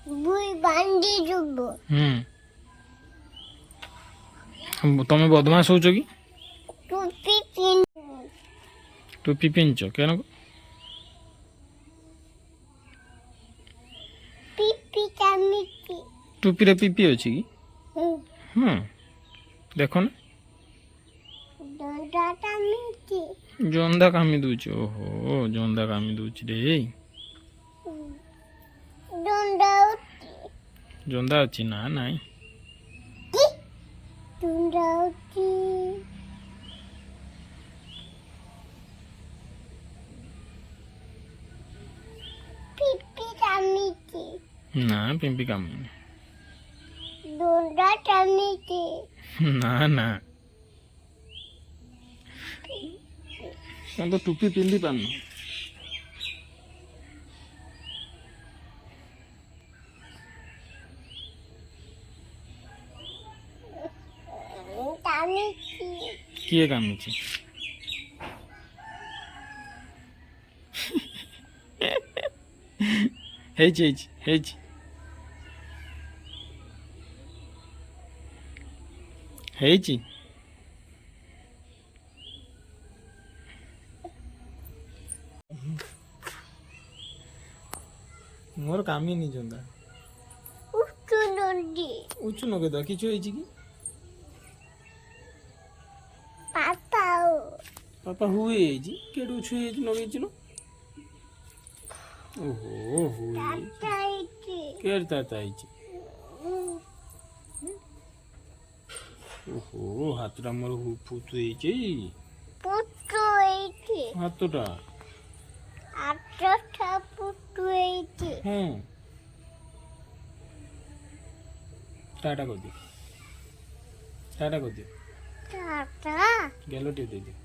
বুই বান্ধি দেব। ତମେ ବଦମାସ ହଉଛ କି? টুপি পিন ଟୋପି ପିନ୍ଧିଛ କେନ? পিপি চামিচি। ଟୋପିରେ ପିପି ଅଛି କି? ହଁ ଦେଖ ନା। দন্ডা চামিচি। ଜନ୍ଦା କାମି ଦଉଛି। ଓହୋ ଜନ୍ଦା କାମି ଦଉଛି ରେ। দন্ডা ଜନ୍ଦା ଅଛି ନା ନାଇଁ? দন্ডা পিপি চামিচি। ନା ପିମ୍ପି କାମୁନି। দন্ডা চামিচি। ନା ନା ତମେ ତ ଟୋପି ପିନ୍ଧି ପାରୁନ। চামিচি। କିଏ କାମିଛି? ହେଇଛି ହେଇଛି ହେଇଛି ହେଇଛି। ମୋର କାମିନି ଜନ୍ଦା। উচ্চ নদী। ଉଚୁ ନଗେଦ କିଛି ହେଇଛି କି? পাতাও। ବାପା ହୁଏ ହେଇଛି କେଡୁ ଉଛୁ ହେଇଛି ଲଗେଇଛି ନା? ଓହୋ ହୁଏ চাইছি। କେଡ ତା ହେଇଛି। ଓହୋ ହାତଟା ମୋର ଫୁତୁ ହେଇଛି। পুত্র হয়েছে। ହାତଟା 8টা পুত্র হয়েছে। ହଁ ଟାଟା କରିଦିଅ। ଟାଟା କରିଦିଅ। টাটা ଗେଲ ଟିକେ ଦେଇଦିଅ।